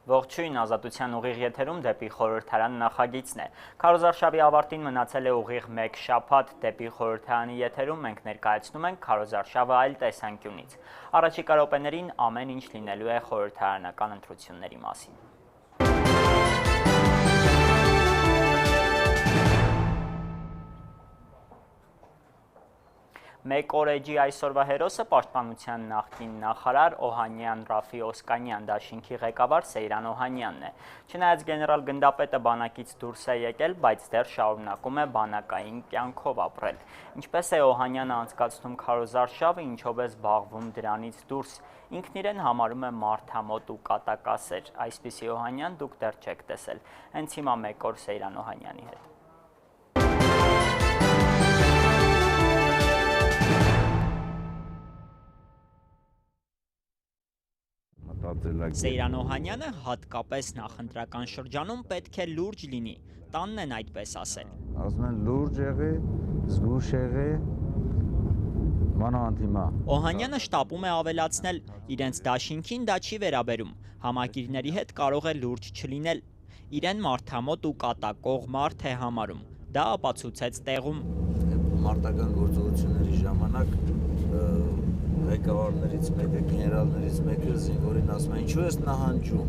Ողջույն, Ազատության ուղիղ եթերում դեպի խորհրդարան նախագիծն է։ Քարոզարշավի ավարտին մնացել է ուղիղ 1 շաբաթ, դեպի խորհրդարանի եթերում մենք ներկայացնում ենք քարոզարշավը այլ տեսանկյունից։ Առաջիկա րոպեներին ամեն ինչ լինելու է խորհրդարանական ընտրությունների մասին։ Մեկ օր էջի այսօրվա հերոսը պաշտպանության նախկին նախարար Օհանյան Ռաֆի Օսկանյան, դաշինքի ղեկավար Սեյրան Օհանյանն է։ Չնայած գեներալ գնդապետը բանակից դուրս է եկել, բայց դեռ շարունակում է բանակային կյանքով ապրել։ Ինչպես է Օհանյանը անցկացնում քարոզարշավը, ինչով է զբաղվում դրանից դուրս։ Ինքն իրեն համարում է մարդամոտ ու կատակասեր։ Այսպիսի Օհանյան դուք դեռ չեք տեսել։ Հենց հիմա մեկ օր Սեյրան Օհանյանի հետ։ Սեյրան Օհանյանը հատկապես նախընտրական շրջանում պետք է լուրջ լինի, տանն են այդպես ասել։ Ասում են լուրջ եղի, զգուշ եղի, մանավանդ հիմա։ Օհանյանը շտապում է ավելացնել, իրենց դաշինքին դա չի վերաբերում, համակիրների հետ կարող է լուրջ չլինել։ Իրեն մարդամոտ ու կատակող մարդ է համարում, դա ապացուցեց տեղում։ Մարտական գործողությունների ժամանակ ղեկավարներից մեկը, գեներալներից մեկը զինվորին ասում է, ինչու ես նահանջում,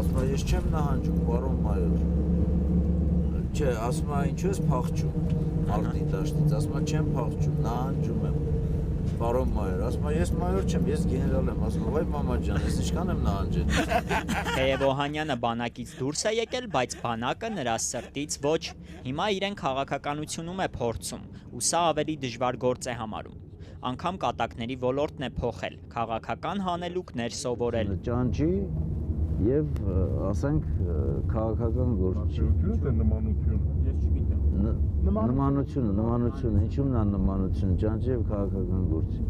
ասում է, ես չեմ նահանջում, պարոն մայոր, չէ, ասում է, ինչու ես փախչում, մարտի դաշտից, ասում է, չեմ փախչում, նահանջում եմ, պարոն մայոր, ասում է, ես մայոր չեմ, ես գեներալ եմ, ասում է, վայ մամա ջան, ես ինչքան եմ նահանջել։ Թեև Օհանյանը բանակից դուրս է եկել, բայց բանակը նրա սրտից ոչ, հիմա իրեն քաղաքականությունում է փորձում, ու սա ավելի դժվար գործ է համարում։ Անգամ կատակների ոլորտն է փոխել, քաղաքական հանելուկներ սովորել։ Ճանճի եւ ասենք քաղաքական գործի։ Նմանությունը, ինչու՞մն է նմանությունը, ճանճի եւ քաղաքական գործի։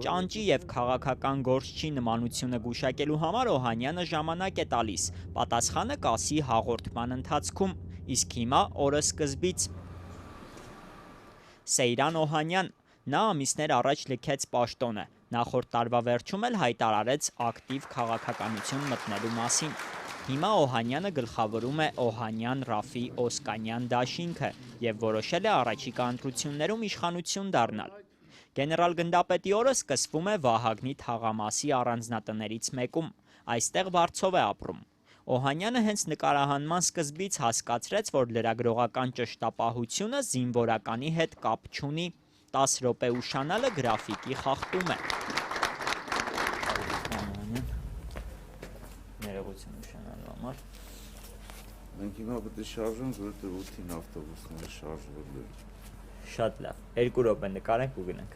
Ճանճի եւ քաղաքական գործչի նմանությունը գուշակելու համար Օհանյանը ժամանակ է տալիս, պատասխանը կասի հաղորդման ընթացքում, իսկ հիմա օրը սկզբից։ Սեյրան Օհանյան, նա ամիսներ առաջ լքեց պաշտոնը, նախորդ տարվա վերջում էլ հայտարարեց ակտիվ քաղաքականություն մտնելու մասին։ Հիմա Օհանյանը գլխավորում է Օհանյան Ռաֆի Օսկանյան դաշինքը եւ որոշել է առաջիկա ընտրություններում իշխանություն դառնալ։ Գեներալ գնդապետի օրը սկսվում է Վահագնի թաղամասի առանձնատներից մեկում, այստեղ վարձով է ապրում։ Օհանյանը հենց նկարահանման սկզբից հասկացրեց, որ լրագրողական ճշտապահությունը զինվորականի հետ կապ չունի, 10 րոպե ուշանալը գրաֆիկի խախտում է։ Ներողություն ուշանալու համար։ Մենք հիմա պետք է շարժենք, որովհետև 8-ին ավտոբուսները շարժվելու են։ Շատ լավ, 2 րոպե նկարենք ու գնանք։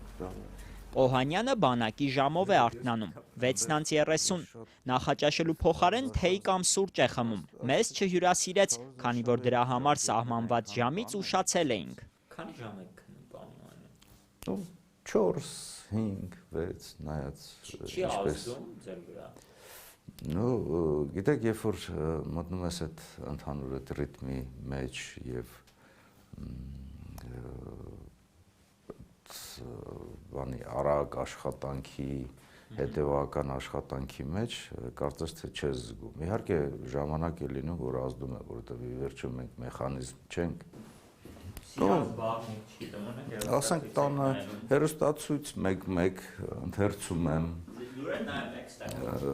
Օհանյանը բանակի ժամով է արթնանում, 6:30, նախաճաշելու փոխարեն թեյ կամ սուրճ է խմում, մեզ չհյուրասիրեց, քանի որ դրա համար սահմանված ժամից ուշացել էինք։ Քանի ժամ եք քնում, պարոն? 4, 5, 6 նայած Չի ազդում ձեր վրա։ Գիտեք, երբ որ մտնում ես այդ ընդհանուր այդ ռիթմի մեջ եւ բանի արագ աշխատանքի, հետևական աշխատանքի մեջ կարծես թե չես զգում։ Իհարկե ժամանակ է լինում, որ ազդում է, որովհետեւ ի վերջո մենք մեխանիզմ չենք։ Ասենք տանը հեռուստացույց 1-1 ընթերցում եմ։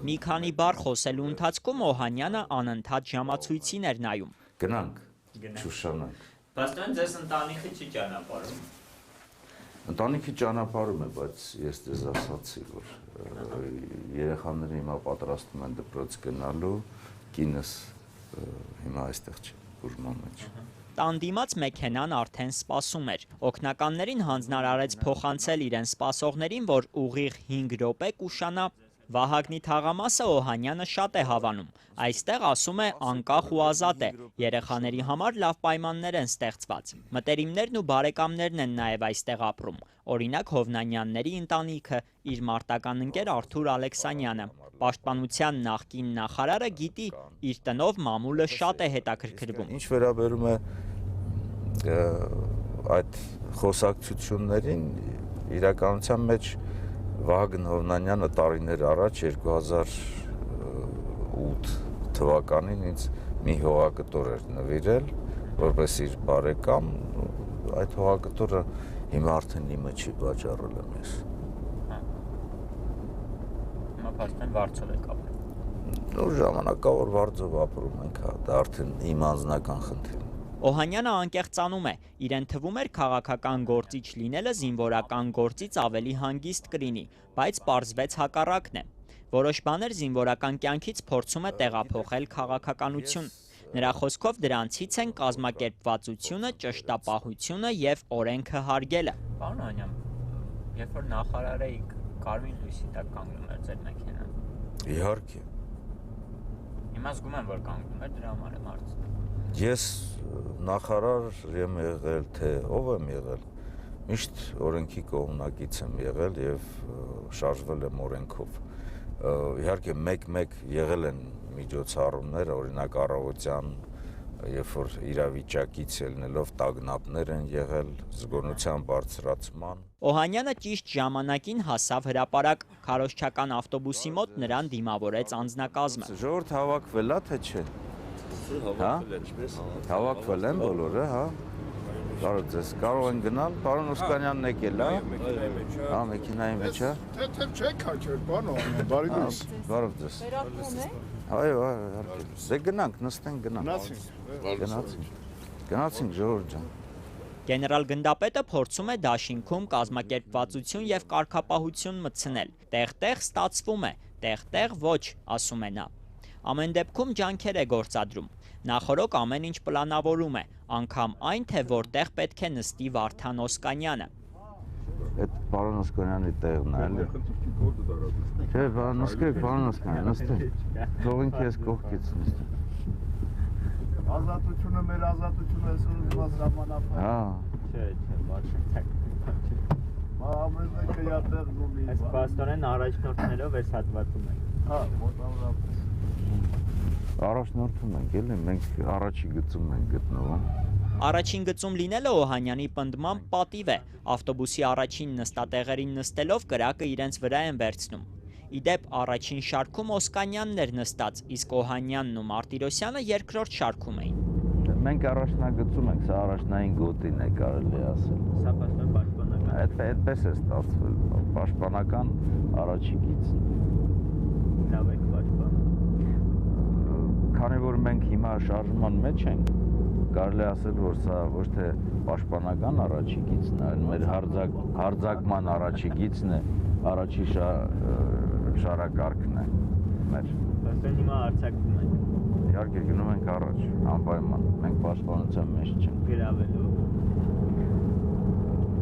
Մի քանի բառ խոսելու ընթացքում Օհանյանը անընդհատ ժամացույցին էր նայում։ Գնանք, շուշանանք։ Բայց ձեզ ընտանիքը չի ճանապարհում։ Ընտանիքի ճանապարհում է, բայց ես դες ասացի, որ երեխաները հիմա պատրաստում են դպրոց գնալու, կինս հիմա այստեղ չի, բուժման մեջ։ Տան դիմաց մեքենան արդեն սպասում էր։ Օգնականներին հանձնարարեց փոխանցել իրեն սպասողներին, որ ուղիղ 5 րոպե կուշանա։ Վահագնի թաղամասը Օհանյանը շատ է հավանում։ Այստեղ ասում է անկախ ու ազատ է, երեխաների համար լավ պայմաններ են ստեղծված։ Մտերիմներն ու բարեկամներն են նաև այստեղ ապրում։ Օրինակ Հովնանյանների ընտանիքը, իր մարտական ընկեր Արթուր Ալեքսանյանը։ Պաշտպանության նախկին նախարարը գիտի, իր տնով մամուլը շատ է հետաքրքրվում։ Ինչ վերաբերում է այդ խոսակցություններին, իրականության մեջ Վահագն Հովնանյանը տարիներ առաջ 2008 թվականին ինձ մի հողակտոր էր նվիրել, որպես իր բարեկամ, այդ հողակտորը հիմա արդեն իմը չի, վաճառել եմ ես։ Հիմա փաստորեն Վարձով եք ապրում։ Նոր ժամանակավոր Վարձով ապրում ենք, դա արդեն իմ անձնական խնդիրն է։ Օհանյանը անկեղծանում է, իրեն թվում էր քաղաքական գործիչ լինելը զինվորական գործից ավելի հանգիստ կլինի, բայց պարզվեց հակառակն է։ Որոշ բաներ զինվորական կյանքից փորձում է տեղափոխել քաղաքականություն։ Նրա խոսքով դրանցից են կազմակերպվածությունը, ճշտապահությունը եւ օրենքը հարգելը։ Պարոն Օհանյան, երբ որ նախարար էիք, Կարմիր լույսի տակ կանգնում էր ձեր մեքենան։ Իհարկե։ Հիմա զգում եմ, որ կանգնում է, դրա համար եմ հարցնում։ Ես նախարար եմ եղել, թե ով եմ եղել, միշտ օրենքի կողմնակից եմ եղել եւ շարժվել եմ օրենքով։ Իհարկե մեկ-մեկ եղել են միջոցառումներ, օրինակ առավոտյան, երբ որ իրավիճակից ելնելով տագնապներ են եղել, զգոնության բարձրացման։ Օհանյանը ճիշտ ժամանակին հասավ հրապարակ, քարոզչական ավտոբուսի մոտ նրան դիմավորեց անձնակազմը։ Ժողովուրդ հավաքվել է, թե չէ։ Հավաքվել են բոլորը, հա։ Կարող են գնալ, պարոն Օսկանյանն եկել, հա։ Հա, մեքենայի մեջ, հա։ Թեթև չեք հաճել, բան Օհանյան, բարի լույս։ Բարով ձեզ։ Այո, իհարկե։ Դե գնանք, նստենք, գնանք։ Գնացինք, ժողովուրդ ջան։ Գեներալ գնդապետը փորձում է դաշինքում կազմակերպվածություն եւ կարգապահություն մտցնել։ Տեղ-տեղ ստացվում է, տեղ-տեղ ոչ, ասում է նա։ Ամեն դեպքում ջանքեր է գործադրում։ Նախորոք ամեն ինչ պլանավորում է, անգամ այն, թե որտեղ պետք է նստի Վարդան Օսկանյանը։ Այդ պարոն Օսկանյանի տեղն է, էլի։ Չէ, նստեք, պարոն Օսկանյան, նստեք։ Թողին քեզ կողքից նստեք։ Ազատությունը մեր ազատությունը է սուրճված ժամանապահ։ Հա։ Չէ, բացեք։ Ամեն մեկը յատեղ ունի։ Այս պաստորեն առաջնորդներով էս հատվածում ենք։ Հա, մոտավորապես։ Առաջնորդում ենք, էլի, մենք առաջի գծում ենք գտնվում։ Առաջին գծում լինելը Օհանյանի պնդմամբ պատիվ է։ Ավտոբուսի առաջին նստատեղերին նստելով կրակը իրենց վրա են վերցնում։ Իդեպ առաջին շարքում Օսկանյանն էր նստած, իսկ Օհանյանն ու Մարտիրոսյանը երկրորդ շարքում էին։ Մենք առաջնագծում ենք, սա առաջնային գոտին է կարելի ասել։ Սա պաշտպան պաշտպանական։ Այդպես է ստացվել, պաշտպանական առաջի գիծն։ Լավ եք պաշտպան։ Քանի որ մենք հիմա շարժման մեջ ենք, կարելի ասել, որ սա ոչ թե պաշտպանական առաջի գիծն է, այլ մեր հարձակման առաջի գիծն է, առաջի շարակարգն է մեր։ Պաստորեն հիմա արձակվում են։ Իհարկե գնում ենք առաջ, անպայման, մենք պաշտպանության մեջ չենք։ Գրավելու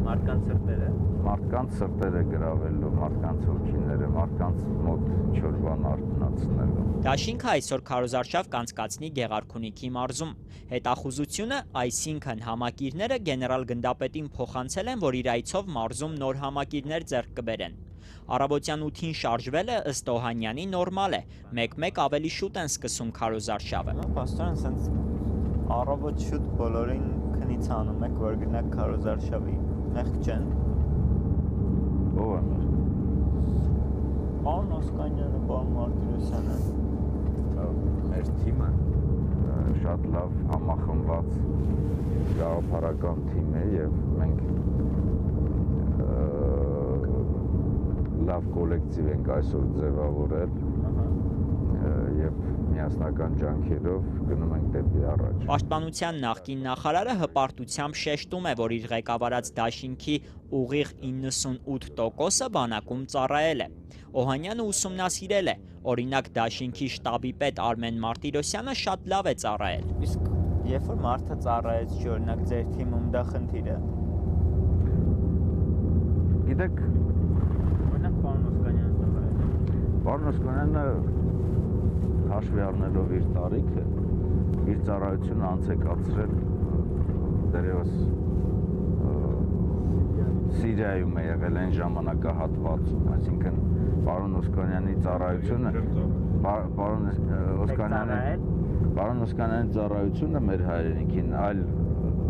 մարդկանց սրտերը։ Մարդկանց սրտերը գրավելու, մարդկանց հոգիները, մարդկանց մոտ ինչ-որ բան արթնացնելու։ Դաշինքը այսօր քարոզարշավ կանցկացնի Գեղարքունիքի մարզում։ Հետախուզությունը, այսինքն համակիրները գեներալ գնդապետին փոխանցել են, որ իր այցով մարզում նոր համակիրներ ձեռք կբերեն։ Առավոտյան 8-ին շարժվելը ըստ Օհանյանի նորմալ է, մեկ-մեկ ավելի շուտ են սկսում քարոզարշավը։ Պաստորեն սենց առավոտ շուտ բոլորին քնից անում եք, որ գնաք քարոզարշավի, մեղք չեն։ Ո՞վ է մեր։ Պարոն Օսկանյանը, պարոն Մարտիրոսյանը։ Մեր թիմը շատ լավ համախմբված գաղափարական թիմ է եւ մենք լավ կոլեկտիվ ենք այսօր ձևավորել եւ միասնական ջանքերով գնում ենք դեպի առաջ։ Պաշտպանության նախկին նախարարը հպարտությամբ շեշտում է, որ իր ղեկավարած դաշինքի ուղիղ 98%-ը բանակում ծառայել է։ Օհանյանը ուսումնասիրել է, օրինակ դաշինքի շտաբի պետ Արմեն Մարտիրոսյանը շատ լավ է ծառայել։ Իսկ երբ որ մարդը ծառայեց, չի օրինակ ձեր թիմում դա խնդիր է։ Գիտեք, Օրինակ պարոն Օսկանյանը ծառայել։ պարոն Օսկանյանը հաշվի առնելով իր տարիքը, իր ծառայությունը անց է կացրել դերևս Սիրիայում է եղել այն ժամանակահատվածում, այսինքն պարոն Օսկանյանի ծառայությունը, պարոն Օսկանյանի ծառայությունը մեր հայրենիքին այլ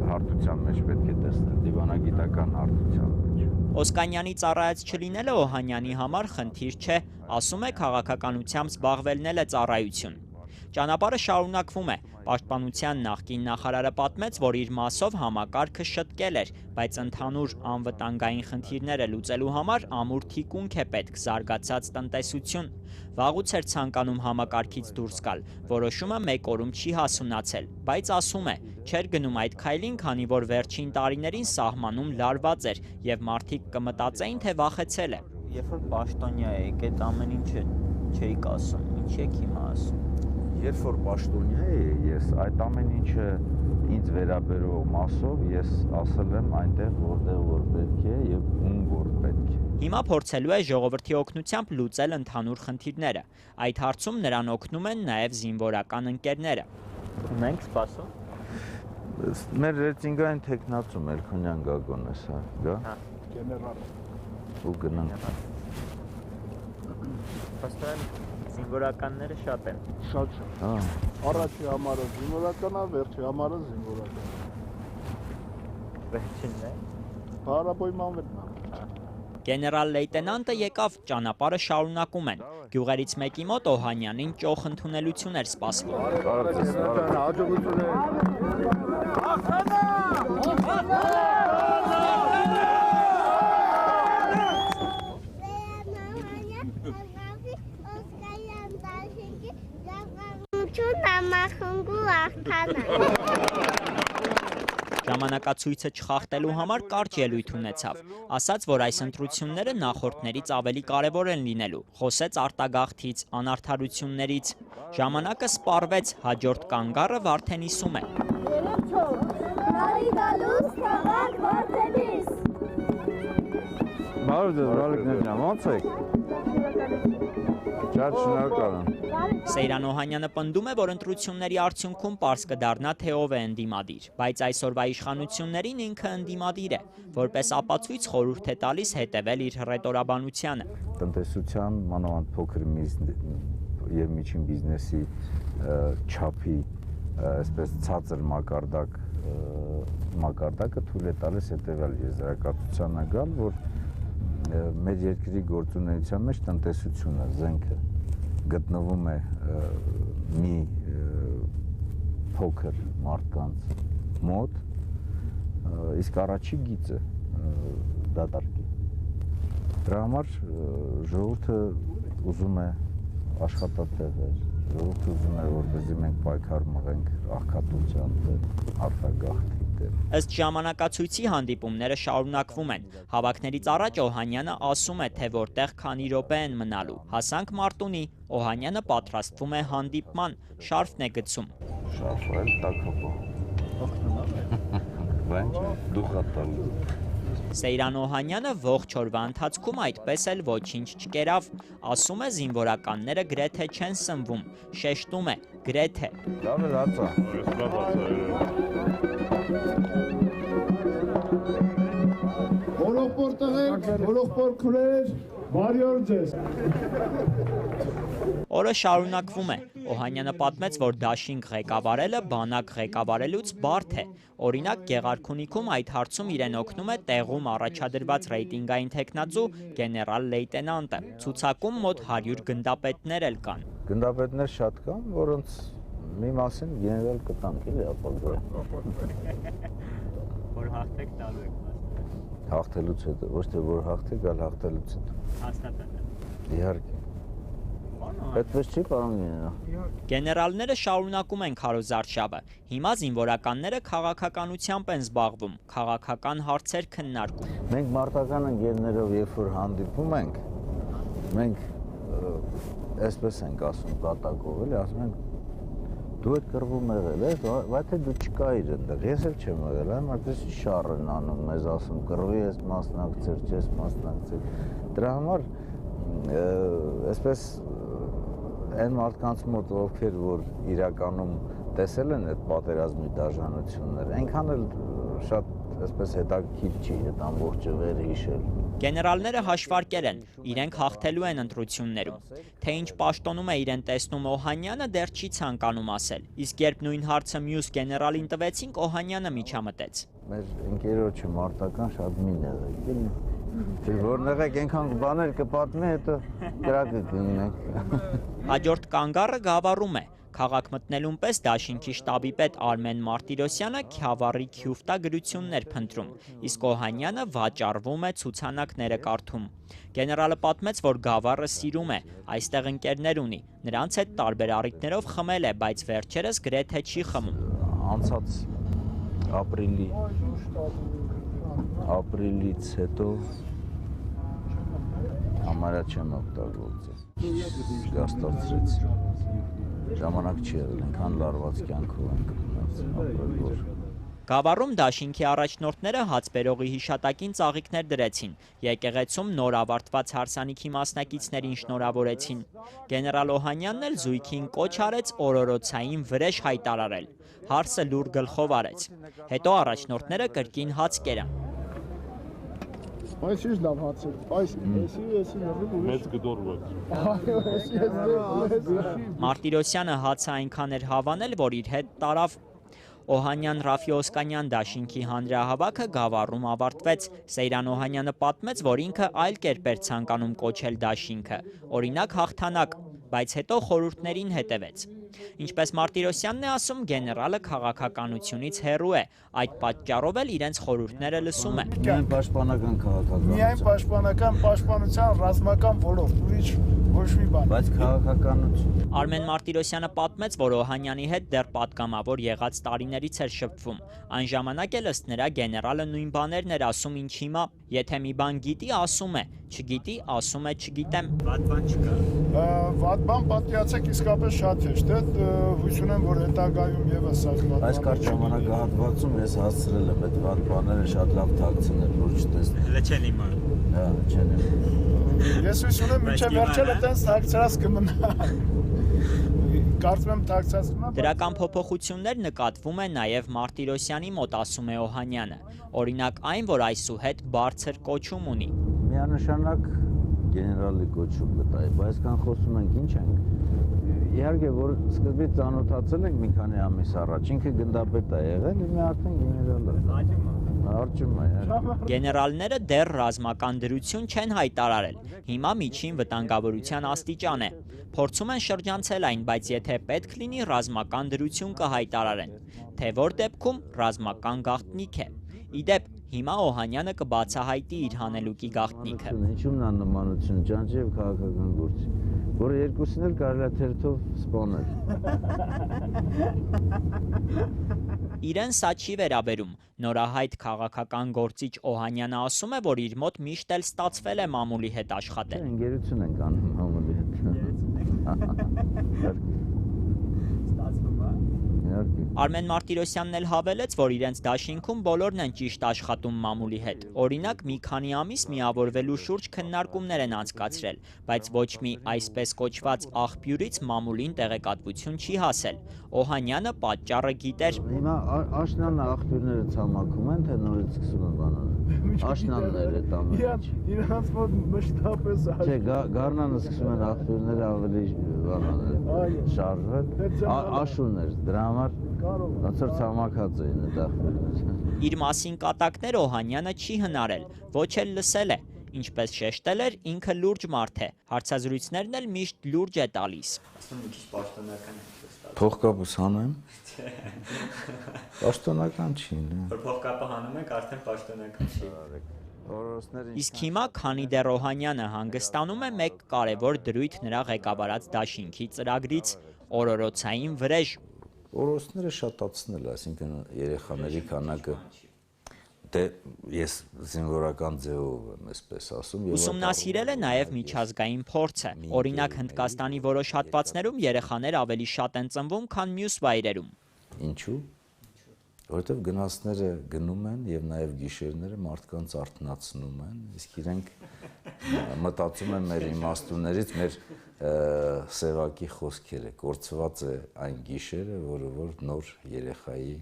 հարթության մեջ պետք է տեսնել, դիվանագիտական հարթության մեջ։ Օսկանյանի ծառայած չլինելը Օհանյանի համար խնդիր չէ, ասում է քաղաքականությամբ զբաղվելն էլ է ծառայություն։ Ճանապարհը շարունակվում է։ Պաշտպանության նախկին նախարարը պատմեց, որ իր մասով համակարգը շտկել էր, բայց ընդհանուր անվտանգային խնդիրները լուծելու համար ամուր թիկունք է պետք, զարգացած տնտեսություն։ Վաղուց էր ցանկանում համակարգից դուրս գալ, որոշումը մեկ օրում չի հասունացել, բայց ասում է, չէր գնում այդ քայլին, քանի որ վերջին տարիներին սահմանում լարված էր եւ մարդիկ կմտածեին, թե վախեցել է։ Երբ որ պաշտոնյա եք, այդ ամեն ինչը չէիք ասում, ինչ եք հիմա ասում։ Երբ որ պաշտոնյա էի, ես այդ ամեն ինչը ինձ վերաբերող մասով ես ասել եմ այնտեղ, որտեղ որ պետք է եւ ում որ պետք է։ Հիմա փորձելու է ժողովրդի օգնությամբ լուծել ընդհանուր խնդիրները։ Այդ հարցում նրան օգնում են նաև զինվորական ընկերները։ Մենք սպասում։ Մեր ռեյտինգային տեխնացու Մելքոնյան Գագոնես, գա։ Գեներալ։ Ու գնանք։ Պաստորեն զինվորականները շատ են։ Շատ։ Հա։ Առաջի համարը զինվորական է, վերջի համարը զինվորական։ Վերջինն է։ Հարաբոյմանվելն է։ Գեներալ լեյտենանտը եկավ, ճանապարհը շարունակում են։ Գյուղերից մեկի մոտ Օհանյանին ճոխ ընդունելություն էր սպասվում։ Ժամանակացույցը չխախտելու համար կարճ ելույթ ունեցավ։ Ասաց, որ այս ընտրությունները նախորդներից ավելի կարևոր են լինելու։ Խոսեց արտագաղթից, անարդարություններից։ Ժամանակը սպառվեց, հաջորդ կանգառը Վարդենիսում է։ Սեյրան Օհանյանը պնդում է, որ ընտրությունների արդյունքում պարզ կդառնա, թե ով է ընդդիմադիր, բայց այսօրվա իշխանություններին ինքը ընդդիմադիր է, որպես ապացույց խորհուրդ է տալիս հետևել իր հռետորաբանությանը։ Տնտեսության մանավանդ փոքր եւ միջին բիզնեսի չափի այսպես ցածր մակարդակը թույլ է տալիս հետևյալ եզրակացությանը գալ, որ մեր երկրի գործունեության մեջ տնտեսությունը, զենքը գտնվում է մի փոքր մարդկանց մոտ, իսկ առաջի գիծը դատարկ է։ Դրա համար ժողովուրդը ուզում է աշխատատեղեր, ժողովուրդը ուզում է, որպեսզի մենք պայքար մղենք աղքատության դեմ, արտագաղթի դեմ։ Ըստ ժամանակացույցի հանդիպումները շարունակվում են։ Հավաքներից առաջ Օհանյանը ասում է, թե որտեղ քանի րոպե են մնալու։ Հասանք Մարտունի, Օհանյանը պատրաստվում է հանդիպման, շարֆն է գցում։ Շարֆը տակապա։ Բանջ դուխատալու։ Սեյրան Օհանյանը ողջ օրվա ընթացքում այդպես էլ ոչինչ չկերավ, ասում է զինվորականները գրեթե չեն սնվում, շեշտում է, գրեթե։ Լավ է լացա։ Հորոպոր տղեր, հորոպոր քուրեր, բարի օր ձեզ։ Օրը շարունակվում է։ Օհանյանը պատմեց, որ դաշինք ղեկավարելը բանակ ղեկավարելուց բարդ է։ Օրինակ Գեղարքունիքում այդ հարցում իրեն օգնում է տեղում առաջադրված ռեյտինգային տեխնացու գեներալ լեյտենանտը։ Ցուցակում մոտ 100 գնդապետներ էլ կան։ Գնդապետներ շատ կան, որոնց մի մասին գեներալ կտանք էլի ապագայում։ Որ հաղթեք տալու եք մասը։ Հաղթելուց հետո, ոչ թե որ հաղթեք, այլ հաղթելուց հետո։ Հաստատել։ Իհարկե։ Այդպես չի, պարոն գեներալ։ Գեներալները շարունակում են քարոզարշավը։ Հիմա զինվորականները քաղաքականությամբ են զբաղվում, քաղաքական հարցեր քննարկում։ Մենք մարտական ընկերներով երբ որ հանդիպում ենք, մենք այսպես ենք ասում կատակով, էլի, ասում ենք դու այդ կռվում եղել ես, բայց թե դու չկայիր այնտեղ, ես էլ չեմ եղել, այն մարդես շառ են անում, մեզ ասում կռվի ես մասնակցել, չես մասնակցել։ Դրա համար այսպես այն մարդկանց մոտ, ովքեր որ իրականում տեսել են այդ պատերազմի դաժանությունները, այնքան էլ շատ այսպես հետաքրքիր չի այդ ամբողջը վերհիշել։ Գեներալները հաշվարկել են, իրենք հաղթելու են ընտրություններում։ Թե ինչ պաշտոնում է իրեն տեսնում Օհանյանը, դեռ չի ցանկանում ասել։ Իսկ երբ նույն հարցը մյուս գեներալին տվեցինք, Օհանյանը միջամտեց։ Մեր ընկերոջը մարտական շատ մի նեղեք, էլի։ Թե որ նեղեք այնքան բաներ կպատմի, հետո կրակը կնենք։ Հաջորդ կանգառը Գավառում է։ Քաղաք մտնելուն պես դաշինքի շտաբի պետ Արմեն Մարտիրոսյանը Քյավառի Քյուֆտա գրություններ փնտրում, իսկ Օհանյանը վաճառվում է ցուցանակները կարդում։ Գեներալը պատմեց, որ Գավառը սիրում է, այստեղ ընկերներ ունի, նրանց հետ տարբեր առիթներով խմել է, բայց վերջերս գրեթե չի խմում։ Անցած ապրիլից հետո համարյա չեմ օգտագործել։ Գաստացրեց։ Ժամանակ չի եղել, այնքան լարված կյանքով ենք ապրել, որ Գավառում դաշինքի առաջնորդները հացբերողի հիշատակին ծաղիկներ դրեցին, եկեղեցում նոր ավարտված հարսանիքի մասնակիցներին շնորհավորեցին։ Գեներալ Օհանյանն էլ զույգին կոչ արեց օրորոցային վրեժ հայտարարել, հարսը լուր գլխով արեց։ Հետո առաջնորդները կրկին հաց կերան։ Այս ինչ լավ հաց է, էսի մեծ գդորված։ Մարտիրոսյանը հացը այնքան էր հավանել, որ իր հետ տարավ։ Օհանյան Ռաֆի Օսկանյան դաշինքի հանրահավաքը Գավառում ավարտվեց։ Սեյրան Օհանյանը պատմեց, որ ինքը այլ կերպ էր ցանկանում կոչել դաշինքը, օրինակ հաղթանակ, բայց հետո խորհուրդներին հետևեց։ Ինչպես Մարտիրոսյանն է ասում, գեներալը քաղաքականությունից հեռու է, այդ պատճառով էլ իրենց խորհուրդները լսում է։ միայն պաշտպանական քաղաքականություն։ Միայն պաշտպանության ռազմական ոլորտ, ուրիշ ոչ մի բան։ Բայց քաղաքականություն։ Արմեն Մարտիրոսյանը պատմեց, որ Օհանյանի հետ դեռ պատգամավոր եղած տարիներից էր շփվում։ Այն ժամանակ էլ ըստ նրա գեներալը նույն բաներն էր ասում, ինչ հիմա, եթե մի բան գիտի, ասում է, չգիտի, ասում է, չգիտեմ։ Վատ բան չկա։ Վատ բան պատկերացեք իսկապես շատ հեշտ է, հույս ունեմ, որ հետագայում եւս այս վատ Այս կարճ ժամանակահատվածում ես հասցրել եմ այդ վատ բաները շատ լավ թաքցնել, որ չտեսնեն։ Հələ չեն իմանում։ Հա, չեն իմանում։ Ես հույս ունեմ, մինչև վերջերը տենց թաքցրած կմնա։ Կարծում եմ թաքցած կմնա։ Դրական փոփոխություններ նկատվում է նաև Մարտիրոսյանի մոտ, ասում է Օհանյանը։ Օրինակ այն, որ այսուհետ բարձր կոչում ունի։ Միանշանակ գեներալի կոչում մտայի, բայց կան խոսում ենք ինչ ենք։ Իհարկե, որ սկզբից ծանոթացել ենք մի քանի ամիս առաջ, ինքը գնդապետ է եղել, մի արդեն գեներալ է։ Արջում է։ Գեներալները դեռ ռազմական դրություն չեն հայտարարել։ Հիմա միջին վտանգավորության աստիճան է։ Փորձում են շրջանցել այն, բայց եթե պետք լինի, ռազմական դրություն կհայտարարեն։ Թե որ դեպքում ռազմական գաղտնիք է։ Իդեպ, հիմա Օհանյանը կբացահայտի իր հանելուկի գաղտնիքը։ Ինչու՞մն է նմանություն ճանճի եւ քաղաքական գործի, որը երկուսին էլ կարելի է թերթով սպանել։ Իրեն սա չի վերաբերում։ Նորահայտ քաղաքական գործիչ Օհանյանը ասում է, որ իր մոտ միշտ էլ ստացվել է մամուլի հետ աշխատել։ Ընկերություն ենք անում համալի հետ։ Արմեն Մարտիրոսյանն էլ հավելեց, որ իրենց դաշինքում բոլորն են ճիշտ աշխատում մամուլի հետ։ Օրինակ, մի քանի ամիս միավորվելու շուրջ քննարկումներ են անցկացրել, բայց ոչ մի այսպես կոչված աղբյուրից մամուլին տեղեկատվություն չի հասել։ Օհանյանը պատճառը գիտեր։ Հիմա աշնանը աղբյուրները ցամաքում են, թե նորից սկսում են բանալ։ Աշնանները տամեն։ Իրանց մոտ մշտապես Չէ, գառնանը սկսում են աղբյուրները ավելի բանալ, շարժվել։ Աշուններ, դրա համար ոնց որ ցամաքած էին այդ աղբյուրները։ Իր մասին կատակներ Օհանյանը չի հնարել, ոչ էլ լսել է։ Ինչպես շեշտել էր, ինքը լուրջ մարդ է, հարցազրույցներն էլ միշտ լուրջ է տալիս։ Փողկապս հանեմ։ Պաշտոնական չի։ Փողկապը հանում եք, արդեն պաշտոնական չի։ Օրորոցները Իսկ հիմա, քանի դեռ Օհանյանը հանգստանում է, մեկ կարևոր դրույթ նրա ղեկավարած դաշինքի ծրագրից՝ օրորոցային վրեժ։ Օրորոցները շատացնել, այսինքն երեխաների քանակը դե ես զինվորական ձևով եմ այսպես ասում։ Ուսումնասիրել է նաև միջազգային փորձը։ Օրինակ Հնդկաստանի որոշ հատվածներում երեխաներ ավելի շատ են ծնվում, քան մյուս վայրերում։ Ինչու՞։ Որովհետև գնացները գնում են եւ նաեւ գիշերները մարդկանց արթնացնում են, իսկ իրենք մտածում են մեր իմաստուններից մեր սևակի խոսքերը, կորցված է այն գիշերը, որը որ նոր երեխայի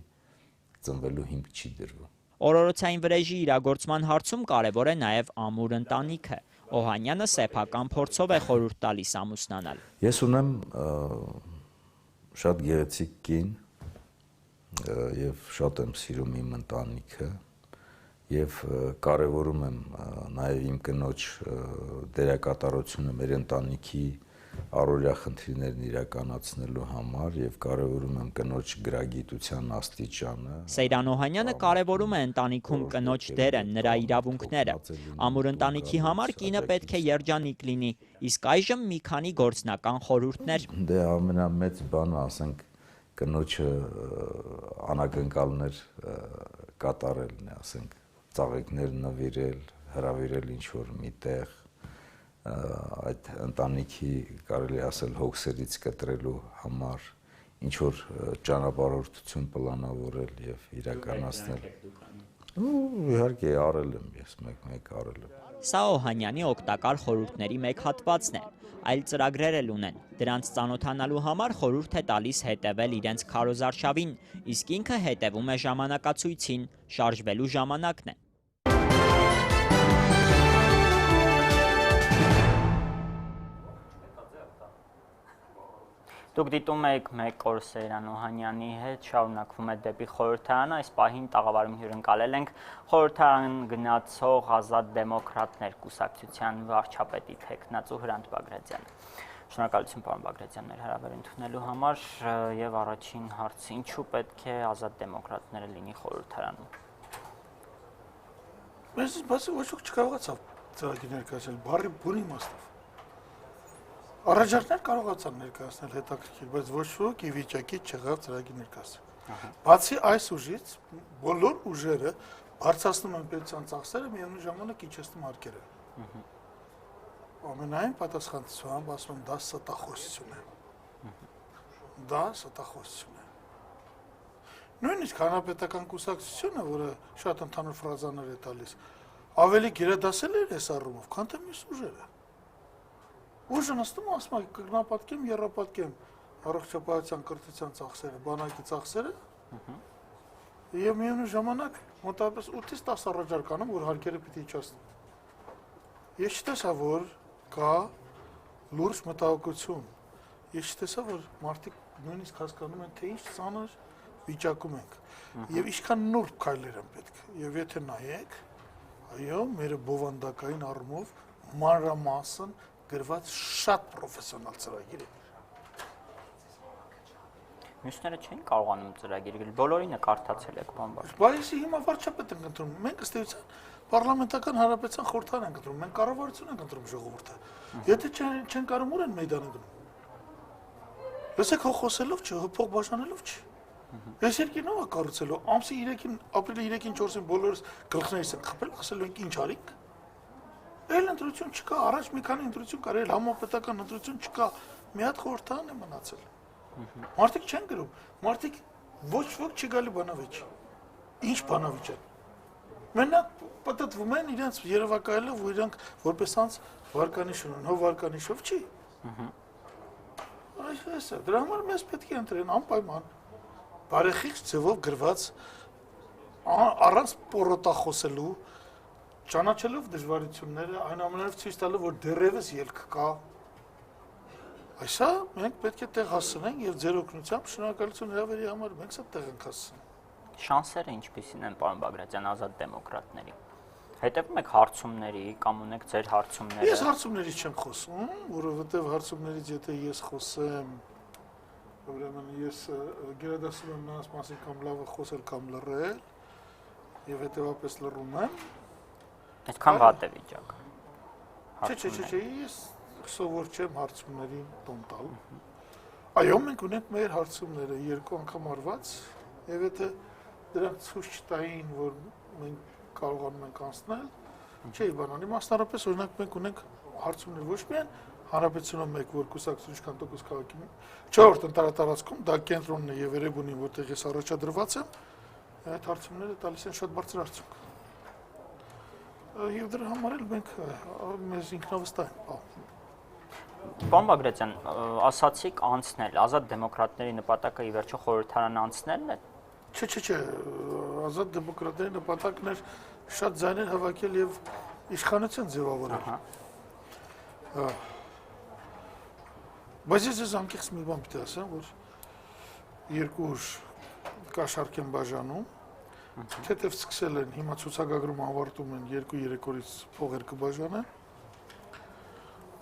ծնվելու հիմք չի դրվում։ Օրորոցային վրեժի իրագործման հարցում կարևոր է նաև ամուր ընտանիքը։ Օհանյանը սեփական փորձով է խորհուրդ տալիս ամուսնանալ։ Ես ունեմ շատ գեղեցիկ կին եւ շատ եմ սիրում իմ ընտանիքը եւ կարևորում եմ նաեւ իմ կնոջ դերակատարությունը մեր ընտանիքի առօրյա խնդիրներն իրականացնելու համար եւ կարեւորում եմ կնոջ գրագիտության աստիճանը։ Սեյրան Օհանյանը կարևորում է ընտանիքում կնոջ դերը, նրա իրավունքները։ Ամուր ընտանիքի համար կինը պետք է երջանիկ լինի, իսկ այժմ մի քանի գործնական խորհուրդներ։ Դե ամենամեծ բանը, ասենք, կնոջը անակնկալներ կատարելն է, ասենք, ծաղիկներ նվիրել, հրավիրել ինչ-որ միտեղ, այդ ընտանիքի կարելի ասել հոգսերից կտրելու համար ինչ-որ ճանապարհորդություն պլանավորել եւ իրականացնել։ Իհարկե արել եմ ես, մեկ արել եմ։ Սա Օհանյանի օգտակար խորհուրդների մեկ հատվածն է, այլ ծրագրեր էլ ունեն։ Դրանց ծանոթանալու համար խորհուրդ է տալիս հետևել իրենց քարոզարշավին, իսկ ինքը հետևում է ժամանակացույցին, շարժվելու ժամանակն է։ Դուք դիտում եք մեկ օր Սեյրան Օհանյանի հետ, շարունակվում է դեպի խորհրդարանը, այս պահին տաղավարում հյուրընկալել ենք խորհրդարան գնացող Ազատ դեմոկրատներ կուսակցության վարչապետի թեկնածու Հրանտ Բագրատյանը։ Շնորհակալություն պարոն Բագրատյան մեր հրավեր ընդունելու համար եւ առաջին հարց, ինչու պետք է Ազատ դեմոկրատները լինի խորհրդարանում։ Մեզ բացի ոչ ոք չկարողացավ ծրագիր ներկայացնել, բառի բուն իմաստով։ Առաջարկներ կարողացան ներկայացնել հետաքրքիր, բայց ոչ ոք ի վիճակի չեղավ ծրագիր ներկայացնել։ Բացի այս ուժից, բոլոր ուժերը բարձրացնում են պետության ծախսերը, միևնույն ժամանակ իջեցնում հարկերը։ Ամենայն պատասխանատվությամբ ասում եմ, դա ստախոսություն է։ Դա ստախոսություն է։ Նույնիսկ հանրապետական կուսակցությունը, որը շատ ընդհանուր ֆրազաներ է տալիս, ավելի գերադասել էր այս առումով, քան թե մյուս ուժերը։ Ուժը նստում ու ասում է կրնապատկեմ, եռապատկեմ առողջապահության կրթության ծախսերը, բանակի ծախսերը եւ միևնույն ժամանակ մոտավորապես 8-ից 10 առաջարկանում, որ հարկերը պիտի իջեցնեն։ Ես չտեսա, որ կա լուրջ մտահոգություն։ Ես չտեսա, որ մարդիկ նույնիսկ հասկանում են, թե ինչ ծանր վիճակում ենք եւ ինչքան նուրբ քայլեր են պետք։ Եվ եթե նայեք, այո, մեր բովանդակային առումով մանրամասն գրված շատ պրոֆեսիոնալ ծրագիր է։ Մյուսները չեն կարողանում ծրագիր գրել, բոլորինը կարդացել եք բամբար։ Բայց հիմա վարչապետ ենք ընտրում, մենք ըստ էության պարլամենտական հանրապետության խորհրդարան ենք ընտրում, մենք կառավարություն ենք ընտրում ժողովուրդը։ Եթե չեն կարող ուր են մեյդանը գնում։ Լսեք, հո խոսելով չի, հո փող բաժանելով չի։ Այս երկիրն ով է կառուցելու, ամսի 3-ին, ապրիլի 3-ին 4-ին բոլորս գլխներս են խփել, ասելու ենք ինչ արինք։ Էլ ընտրություն չկա, առաջ մի քանի ընտրություն կար, էլ համապետական ընտրություն չկա, մի հատ խորհրդարան է մնացել։ Մարդիկ չեն գրում, մարդիկ ոչ ոք չի գալի բանավիճ։ Ինչ բանավիճ է։ Մենակ պատտվում են իրենց երևակայելով, որ իրանք որպես անց վարկանիշ ունեն, հո վարկանիշով չի։ Այս է, դրա համար մեզ պետք է ընտրեն անպայման բարեխիղճ ձևով գրված առանց պորոտախոսելու, ճանաչելով դժվարությունները, այնուամենայնիվ ցույց տալով, որ դեռևս ելք կա։ Այսա մենք պետք է տեղ հասցնենք եւ ձեր օգնությամբ շնորհակալություն հրավերի համար մենք սա տեղ ենք հասցնում։ Շանսերը ինչպիսին են պարոն Բագրատյան Ազատ դեմոկրատների։ Հետևում եք հարցումների կամ ունեք ձեր հարցումները։ Ես հարցումներից չեմ խոսում, որովհետեւ հարցումներից եթե ես խոսեմ, ուրեմն ես գերադասում եմ նրանց մասին կամ լավը խոսել կամ լռել եւ հետեւապես լռում եմ։ Այդքան վատ է վիճակը։ Չէ, ես սովոր չեմ հարցումներին տոն տալ։ Այո, մենք ունենք մեր հարցումները 2 անգամ արված, եւ եթե դրանք ցույց չտային, որ մենք կարողանում ենք անցնել, չէ, բանալի մասնարարպես օրինակ մենք ունենք հարցումներ ոչ միայն հանրապետությունում մեկ որ կուսակցություն ինչքան տոկոս քաղաքի 4-րդ ընտրատարածքում դա կենտրոնն է եւ Երևանին, որտեղ ես առաջադրված եմ, այդ հարցումները տալիս են շատ բարձր արդյունք։ Եվ դրա համար էլ մենք մեզ ինքնավստահ ենք։ Պարոն Բագրատյան, ասացիք անցնել, Ազատ դեմոկրատների նպատակը ի վերջո խորհրդարան անցնելն է։ Չէ, Ազատ դեմոկրատների նպատակն էր շատ ձայներ հավաքել եւ իշխանություն ձևավորել։ Բայց ես անկեղծ մի բան պիտի ասեմ, որ երկու ուժ կաշառք են բաժանում, թեթև սկսել են, հիմա ցուցակագրում ավարտում են 2-3 օրից փողեր կբաժանեն,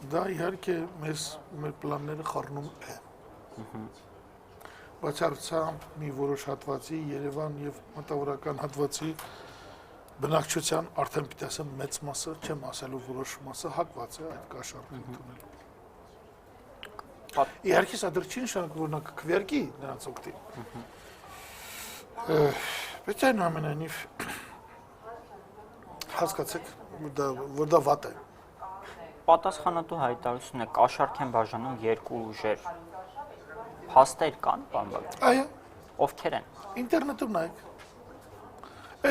Դա իհարկե մեր պլանները խառնում է։ Բացառությամբ մի որոշ հատվածի Երևան եւ մտավորական հատվածի բնակչության արդեն պիտի ասեմ մեծ մասը, չեմ ասելու որոշ մասը հակված է այդ կաշառքը ընդունելու։ Իհարկե սա դեռ չի նշանակում, որ նա կքվեարկի նրանց օգտին։ Բայց այնուամենայնիվ հասկացեք, որ դա վատ է։ Պատասխանատու հայտարարությունը կաշառք են բաժանում երկու ուժեր։ Փաստեր կան, պարոն Բագրատյան։ Այո, Ովքեր են։ ինտերնետում նայեք։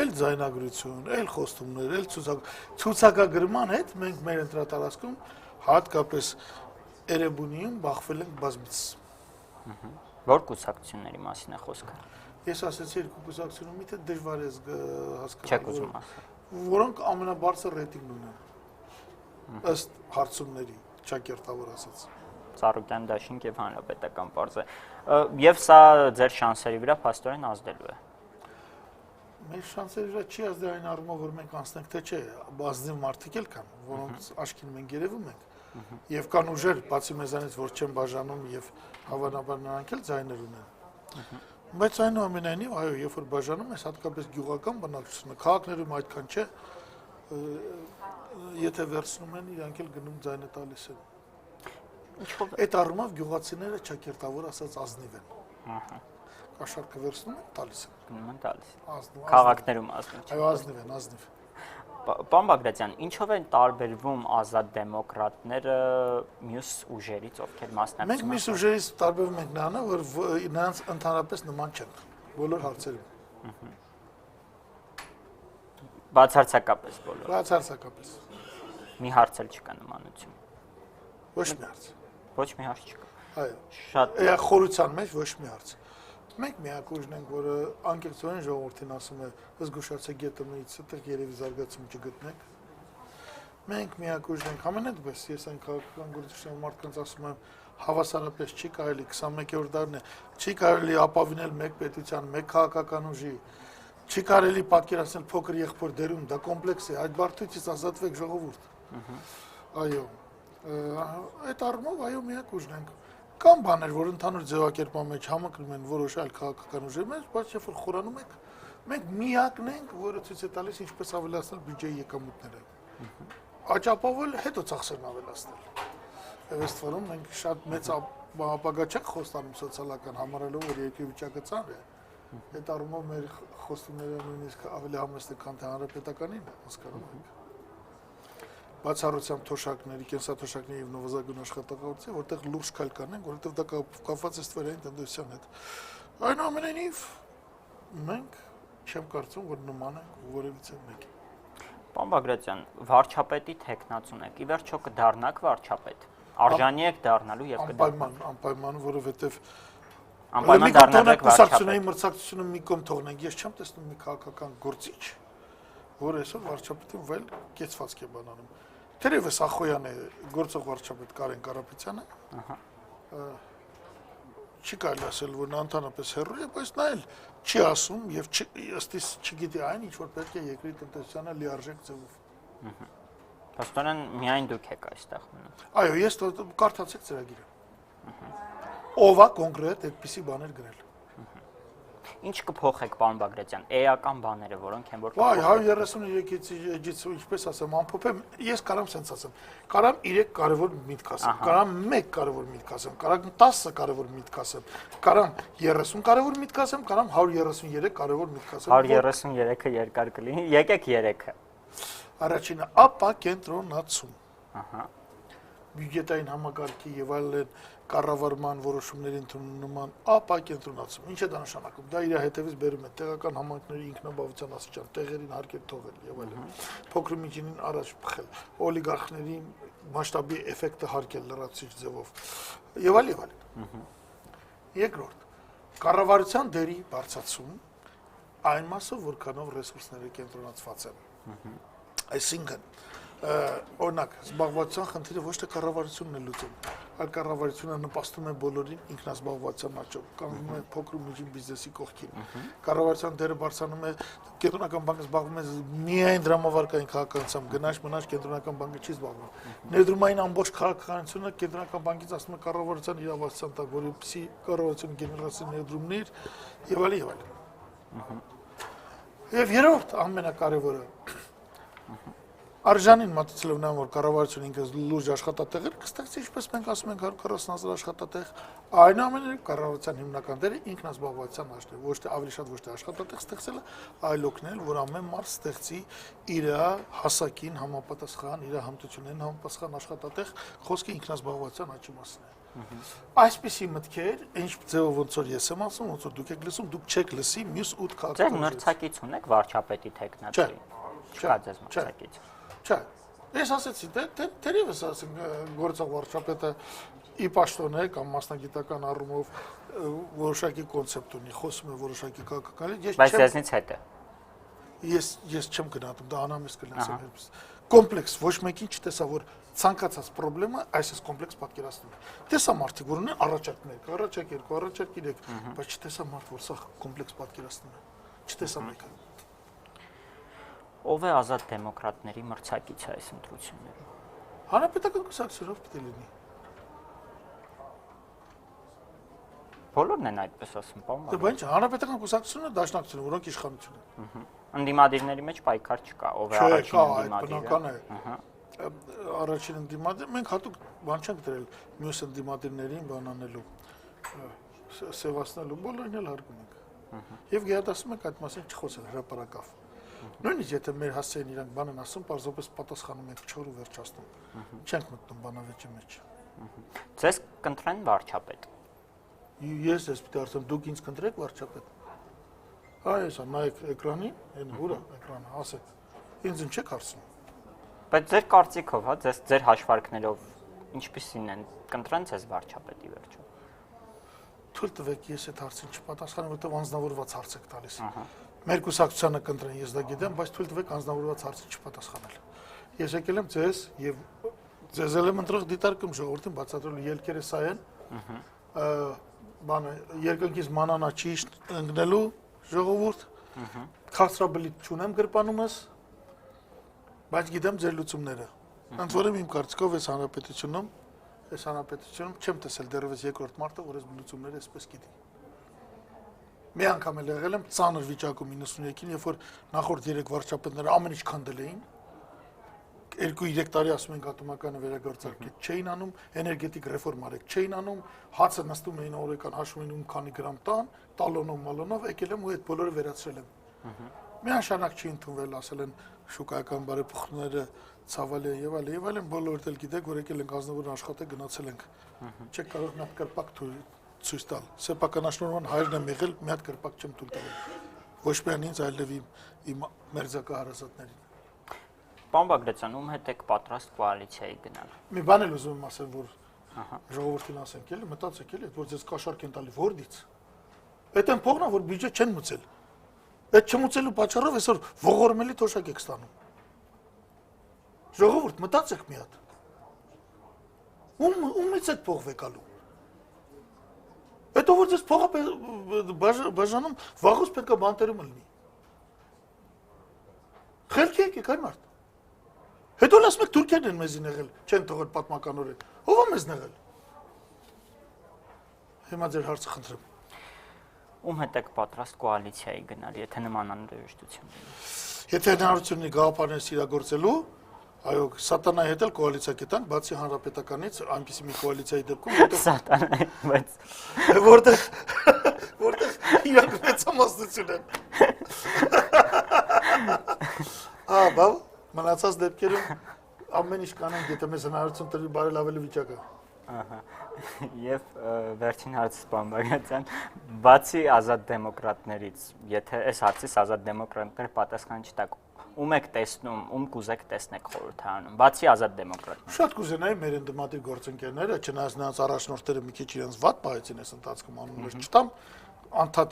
Էլ ձայնագրություն, էլ խոստումներ, էլ ցուցակագրման հետ մենք մեր ընտրատարածքում հատկապես Էրեբունիում բախվել ենք բազմից։ Որ կուսակցությունների մասին է խոսքը։ Ես ասացի երկու կուսակցությունում միթե դժվար է Չեք հասկանալ, ուզում ասել։ որոնք ամենաբարձր ռեյտինգ ունեն։ Ըստ հարցումների, ճակերտավոր ասած։ Ծառուկյան դաշինք եւ հանրապետական պարզ է։ Եվ սա ձեր շանսերի վրա փաստորեն ազդելու է։ Մեր շանսերի վրա չի ազդել այն առումով, որ մենք անցնենք, թե չէ, բազմիվ մարդիկ էլ կան, որոնց աչքին մենք երևում ենք։ Եվ կան ուժեր, բացի մեզանից, որ չեն բաժանում եւ հավանաբար նրանք էլ ձայներ ունեն։ Բայց այնուամենայնիվ, այո, երբ որ բաժանում ես, հատկապես գյուղական բնակչությունը, քաղաքներում այդքան չէ, եթե վերցնում են, իրանք էլ գնում ձայնը տալիս են։ Այդ առումով գյուղացիները ճակերտավոր ասած ազնիվ են։ Կաշառքը վերցնում են, տալիս են։ Գնում են տալիս։ Ազնիվ։ Քաղաքներում ազնիվ։ Այո, ազնիվ են, ազնիվ։ Պարոն Բագրատյան, ինչով են տարբերվում ազատ դեմոկրատները մյուս ուժերից, ովքեր մասնակցում են։ Մենք մյուս ուժերից տարբերվում ենք նրանով, որ նրանց ընդհանրապես նման չեն բոլոր հարցերում։ Բացարձակապես բոլոր։ Բացարձակապես։ Մի հարց էլ չկա նմանություն։ Ոչ մի հարց։ Ոչ մի հարց չկա։ Այո։ Շատ Խորության մեջ ոչ մի հարց։ Մենք միակ ուժն ենք, որը անկեղծորեն ժողովրդին ասում է, զգուշացեք ԳՏՄ-ից, այդտեղ երևի զարգացում չգտնեք։ Մենք միակ ուժն ենք, համենայնպես ես այն քաղաքական գործիչների մարդկանց ասում եմ, հավասարապես չի կարելի 21-րդ դարն է, չի կարելի ապավինել մեկ պետության, մեկ քաղաքական ուժի, չի կարելի պատկերացնել փոքր եղբոր դերում, դա կոմպլեքս է, այդ բարդությունից ազատվեք ժողովուրդ։ Այո։ Այդ առումով այո միակ ուժն ենք։ Կան բաներ, որ ընդհանուր ձևակերպման մեջ համընկնում են որոշ այլ քաղաքական ուժերի մեջ, բայց երբ որ խորանում եք, մենք միակն ենք, որը ցույց է տալիս ինչպես ավելացնել բյուջեի եկամուտները։ Աճապավել, հետո ծախսերն ավելացնել։ Եվ ըստ որում մենք շատ մեծ ապագա չենք խոստանում սոցիալական համարելով, որ երկրի վիճակը ծանր է։ Այդ առումով մեր խոստումները նույնիսկ ավելի համեստ են, քան թե հանրապետականին, հասկանում եք։ Բացառությամբ թոշակների, կենսաթոշակների եւ նվազագույն աշխատակցության, որտեղ լուրջ քայլ կանենք, որովհետեւ դա կապված է ստվերային տնտեսության հետ։ Այնուամենայնիվ մենք չեմ կարծում, որ նման ենք որևիցե մեկին։ Պարոն Բագրատյան, վարչապետի թեկնածուն եք, ի վերջո կդառնաք վարչապետ։ Արժանի եք դառնալու եւ կդառնաք։ Անպայման, որովհետեւ անպայման դառնալու կուսակցությունների մրցակցությունը մի կողմ թողնենք։ Ես չեմ տեսնում մի քաղաքական գործիչ, որ այսօր վարչապետին վել կեցվածք է բանանում։ Թերևս Ախոյան է գործող վարչապետ Կարեն Կարապետյանը։ Չի կարելի ասել, որ նա ընդհանրապես հեռու է, բայց նա էլ չի ասում եւ ըստիս չգիտի այն, ինչ որ պետք է երկրի տնտեսությանը լիարժեք ձևով։ Փաստորեն միայն դուք եք այստեղ մնում։ Այո, ես կարդացեք ծրագիրը։ Ով է կոնկրետ այդպիսի բաներ գրել։ Ինչ կփոխեք, պարոն Բագրատյան, էական բաները, որոնք են որ Վայ, 133-ից ինչպես ասեմ, ամփոփեմ, ես կարամ սենց ասեմ։ Կարամ 3 կարևոր միտք ասեմ, կարամ 1 կարևոր միտք ասեմ, կարամ 10 կարևոր միտք ասեմ, կարամ 30 կարևոր միտք ասեմ, կարամ 133 կարևոր միտք ասեմ։ 133-ը երկար կլինի, եկեք 3-ը։ Առաջինը ապակենտրոնացում։ Բյուջետային համակարգի եւ այլն կառավարման որոշումների ընդունման ապակենտրոնացում։ Ինչ է դա նշանակում։ Դա իր հետևից բերում է տեղական համայնքների ինքնաբավության աստիճան, տեղերին հարկեր թողել եւ այլն։ Փոքր միջինին առաջ փխել, օլիգարխների մասշտաբի էֆեկտը հարկել լրացուցիչ ձևով եւ այլն։ Երկրորդ, կառավարության դերի բարձրացում այն մասը, որքանով ռեսուրսները կենտրոնացված են։ Այսինքն օրինակ, զբաղվածության խնդիրը ոչ թե կառավարությունն է լուծում, այլ կառավարությունը նպաստում է բոլորին ինքնազբաղվածության աճով, կանգնում է փոքր ու միջին բիզնեսի կողքին։ Կառավարության դերը բարձրանում է, կենտրոնական բանկը զբաղվում է միայն դրամավարկային քաղաքականությամբ, գնաճ-մնաճ կենտրոնական բանկը չի զբաղվում։ Ներդրումային ամբողջ քաղաքականությունը կենտրոնական բանկից ասում է կառավարության իրավասության տակ, որովհետեւ կառավարությունը գեներացիա ներդրումներ եւ այլն եւ այլն։ Եվ երրորդ ամենակարևորը Արժանին մատուցելով նա որ կառավարությունը ինքը լուրջ աշխատատեղեր կստեղծի, ինչպես մենք ասում ենք 140,000 աշխատատեղ, այնուամենայնիվ կառավարության հիմնական դերը ինքնազբաղվածության աճն է, ոչ թե ավելի շատ ոչ թե աշխատատեղ ստեղծելը, այլ օգնել, որ ամեն մարդ ստեղծի իր հասակին համապատասխան, իր հմտություններին համապատասխան աշխատատեղ, խոսքը ինքնազբաղվածության աճի մասին է։ Այսպիսի մտքեր, ինչ ձևով ոնց որ ես եմ ասում, ոնց որ դուք եք լսում, դուք չեք լսի մյուս 8 Ձեր քաղաքացիներից։ մրցակից ունեք վարչապետի տեխնացի։ Չկա ձեզ մրցակից։ Չէ, ես ասեցի, դերևս ասենք գործող վարչապետը ի պաշտոն է կամ մասնագիտական առումով որոշակի կոնցեպտ ունի, խոսում է որոշակի քաղաքականի, Բայց ձեզնից հետ է։ ես չեմ գնահատում, դա անհամես կլինի։ Կոմպլեքս ոչ մեկին չտեսա, որ ցանկացած խնդրեմը այսպես կոմպլեքս պատկերացնում է։ Տեսա մարդիկ, որ ունեն առաջարկներ, առաջարկ 2, առաջարկ 3, բայց չտեսա մարդ, որ սա կոմպլեքս պատկերացնում է։ Չտեսա մեկը։ Ով է ազատ դեմոկրատների մրցակիցը այս ընտրություններում։ Հանրապետական կուսակցությունով պետք է լինի։ Բոլորն են այդպես ասում, Դե բան։ բայց հանրապետական կուսակցությունը դաշնակցությունը, որոնք իշխանություն են։ Ընդդիմադիրների մեջ պայքար չկա, ով է Չէ, առաջին կա, այդ ընդդիմադիրը։ բնական է։ Առաջին ընդդիմադիր, մենք հատուկ բան չենք դրել մյուս ընդդիմադիրներին բանանելու, սևացնելու, բոլորին էլ հարգում ենք։ Եվ գերադասում ենք այդ մասին չխոսել հրապարակավ։ Նույնիսկ եթե մեր հասցեին իրանք բան են ասում, պարզապես պատասխանում ենք չոր ու վերջացնում։ Չենք մտնում բանավեճի մեջ։ Ձեզ կընտրեն վարչապետ։ Ես ես պիտի ասեմ, դուք ինձ կընտրեք վարչապետ։ Այս նայեք էկրանին, այն հուրա էկրանը, ասեք։ Ինձ չեք հարցնում։ Բայց ձեր կարծիքով, հա, ձեր հաշվարկներով ինչպիսին են կընտրեն ձեզ վարչապետի վերջում։ Թույլ տվեք, ես այդ հարցին չպատասխանեմ, որովհետև անձնավորված հարց եք տալիս։ Մեր կուսակցությանը կընտրեն, ես դա գիտեմ, բայց թույլ տվեք անձնավորված հարցին չպատասխանել։ Ես եկել եմ ձեզ եւ ձեզ եմ ընտրող դիտարկում ժողովրդին բացատրելու ելքերը սա են։ Բանը երկնքից մանանա չի ընկնելու ժողովուրդ։ Քաղցրաբլիթ չունեմ գրպանումս, բայց գիտեմ ձեր լուծումները։ Ընդ որում իմ կարծիքով այս հանրապետությունում չեմ տեսել դեռևս երկրորդ մարտը, որ այս լուծումները այսպես գիտի։ Մի անգամ էլ եղել եմ ծանր վիճակում 93-ին, երբ որ նախորդ 3 վարչապետները ամեն ինչ քանդել էին, 2-3 տարի ասում են ատոմականը վերագործարկել չէին անում, էներգետիկ ռեֆորմ արեք չէին անում, հացը նստում էին օրական հաշվում էին քանի գրամ տան, տալոնով մալոնով եկել եմ ու այդ բոլորը վերացրել եմ։ Միանշանակ չի ընդունվել, ասել են շուկայական բարեփոխումները ցավալի են եւ այլն, բոլորդ էլ գիտեք, որ եկել ենք ազնվոր աշխատել, գնացել ենք։ Չեք կարող մի հատ կրպակ ցույց տալ։ Սեփականաշնորհման հայրն եմ եղել, մի հատ կրպակ չեմ տուլ տվել։ Ոչ միայն ինձ, այլև իմ մերձակա հարազատներին։ Պարոն Բագրատյան, ում հետ եք պատրաստ կոալիցիայի գնալ։ Մի բան էլ ուզում եմ ասել, որ ժողովրդին ասենք, էլի մտածեք էլի, որ ձեզ կաշառք են տալի որդից։ Այդ են փողնա, որ բյուջե չեն մուծել։ Այդ չմուծելու պատճառով այսօր ողորմելի թոշակ եք ստանում։ Ժողովուրդ, մտածեք մի հատ։ Ումից եք փող վեկալու։ Հետո որ ձեզ փողը բաժանում, վաղուց պետք է բանտերում լինի։ Խելքի եկեք այն մարդ։ Հետո ասում եք Թուրքիան են մեզին եղել, չեն թողել պատմականորեն։ Ո՞վ է մեզ եղել։ Հիմա ձեր հարցը խնդրեմ։ Ում հետ եք պատրաստ կոալիցիայի գնալ, եթե նման անհրաժեշտություն լինի։ Եթե հնարավորություն ունի գաղափարներ իրագործելու, այո, սատանայի հետ էլ կոալիցիա կտանք, բացի հանրապետականից, այնպիսի մի կոալիցիայի դեպքում, Սատանայի, բայց որտեղ իրանք մեծամասնություն են։ Բավ, մնացած դեպքերում ամեն ինչ կանենք, եթե մեզ հնարավորություն տրվի բարելավելու վիճակը։ Եվ վերջին հարցը պարոն Բագրատյան, բացի ազատ դեմոկրատներից, եթե այս հարցից ազատ դեմոկրատները պատասխան չտակ, ում եք տեսնում, ում կուզեք տեսնեք խորհրդարանում, բացի ազատ դեմոկրատներից։ Շատ կուզենայի մեր ընդդիմադիր գործընկերները, չնայած նրանց առաջնորդները մի քիչ իրենց վատ պահեցին այս ընթացքում անուններ չտամ, անդադ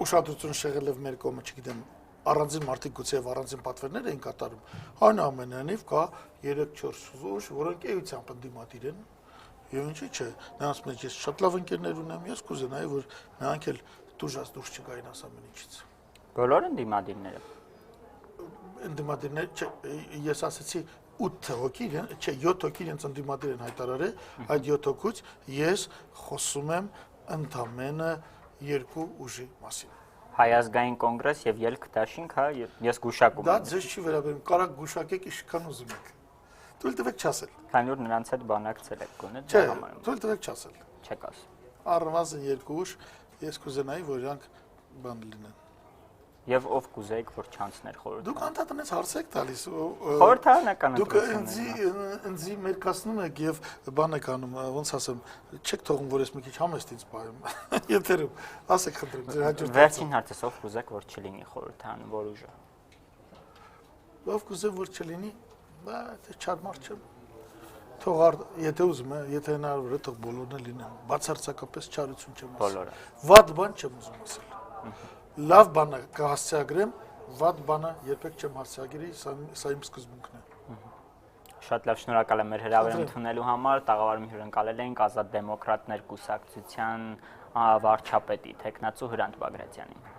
ուշադրություն շեղելով մեր կողմը, չգիտեմ, առանձին մարդիկ գուցե եւ առանձին պատվերներ էին կատարում։ Այնուամենայնիվ կա 3-4 ուժ, որոնք էությամբ ընդդիմադիր են Եվ ինչի՞ չէ, նրանց մեջ ես շատ լավ ընկերներ ունեմ, ես կուզենայի, որ նրանք էլ դուրս դուրս չգային աս ամեն ինչից։ Բոլորը դիմադիրները։ Ընդդիմադիրներ, չէ, ես ասացի 8 հոգի, չէ, 7 հոգի իրենց ընդդիմադիր են հայտարարել, այդ 7 հոգուց ես խոսում եմ ընդամենը 2 ուժի մասին։ Հայազգային կոնգրես եւ ելք դաշինք, հա, ես գուշակում Դա եմ։ ձեզ չի վերաբերում, կարակ գուշակեք իշքան ուզում եք։ Թույլ տվեք չասել։ Քանի որ նրանց հետ բանակցել եք գոնե Չէ, դա համարում թույլ տվեք չասել։ չեք ասում։ Առնվազն 2 ուժ ես կուզենայի, որ իրանք բան լինեն։ Եվ ով կուզեիք, որ չանցներ խորհրդարան։ Դուք անդադանից հարց եք տալիս։ Խորհրդարանական Դուք ընտրություններ։ ինձ մերկացնում եք եւ բան եք անում, ոնց ասեմ, չեք թողում, որ ես մի քիչ համեստ ինձ պահեմ։ Եթերում, ասեք խնդրեմ, ձեր հաջորդ Վերջին հարցը ով կուզեք, որ չլինի խորհրդարանը, որ ուժը։ ով կուզեմ, որ չլինի, բա դե չարմար չեմ։ Թող եթե ուզում է, եթե հնարավոր է, թող բոլորն լինեն։ Բացարձակապես չարություն չեմ ասում։ Բոլորը։ Վատ բան չեմ ուզում ասել։ Լավ բանը կհասցեագրեմ, վատ բանը երբեք չեմ հասցեագրի, սա իմ սկզբունքն է։ Շատ լավ, շնորհակալ եմ մեր հրավերը ընդունելու համար։ Տաղավարում հյուրընկալել ենք Ազատ դեմոկրատներ կուսակցության վարչապետի տեխնացու Հրանտ Բագրատյանին։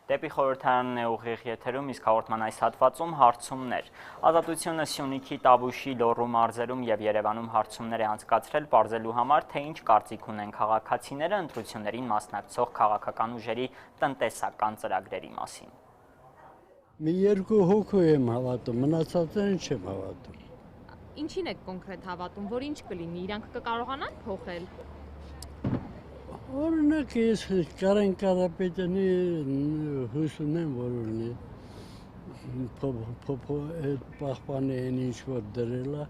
Դեպի խորհրդարանն է ուղիղ եթերում, իսկ հաղորդման այս հատվածում հարցումներ։ Ազատությունը Սյունիքի, Տավուշի, Լոռու մարզերում եւ Երևանում հարցումներ է անցկացրել բարձելու համար, թե ինչ կարծիք ունեն քաղաքացիները ընտրություններին մասնակցող քաղաքական ուժերի տնտեսական ծրագրերի մասին։ Մի երկու հոգու եմ հավատում, մնացածներին չեմ հավատում։ Ինչին եք կոնկրետ հավատում, որ ինչ կլինի, իրանք կկարողանան փոխել։ Օրինակ ես Կարեն Կարապետյանի հույս ունեմ, որ ունի այդ պահպանի են ինչ որ դրել է,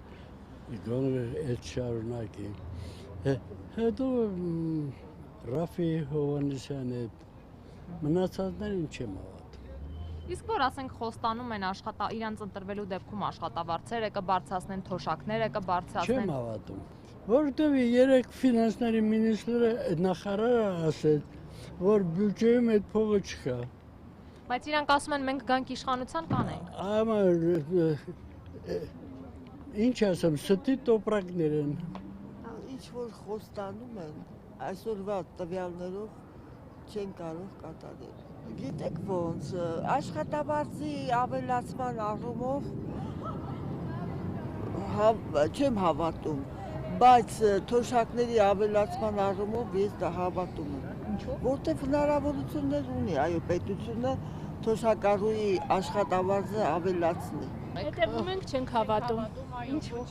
գոնե այդ շարունակի։ Հետո Ռաֆի Հովհաննիսյանի մնացածներին չեմ հավատում։ Իսկ որ ասենք խոստանում են իրանց ընտրվելու դեպքում աշխատավարձերը կբարձրացնեն, թոշակները կբարձրացնեն։ Չեմ հավատում։ Որտեւ երեք ֆինանսների մինիստրը նախարարը ասեց, որ բյուջեում այդ փողը չկա։ Բայց իրանք ասում են մենք գանք իշխանության կանենք։ Ամա ինչ ասեմ, ստի տոպրակներ են։ Ինչ որ խոստանում են, այսօրվա տվյալներով չեն կարող կատարել։ Գիտեք ոնց, աշխատավարձի ավելացման առումով չեմ հավատում, բայց թոշակների ավելացման առումով ես դա հավատում եմ։ Ինչու՞։ Որտեվ հնարավորություններ ունի, այո, պետությունը թոշակառուի աշխատավարձը ավելացնի։ Հետևում ենք չենք հավատում։ Ինչու՞։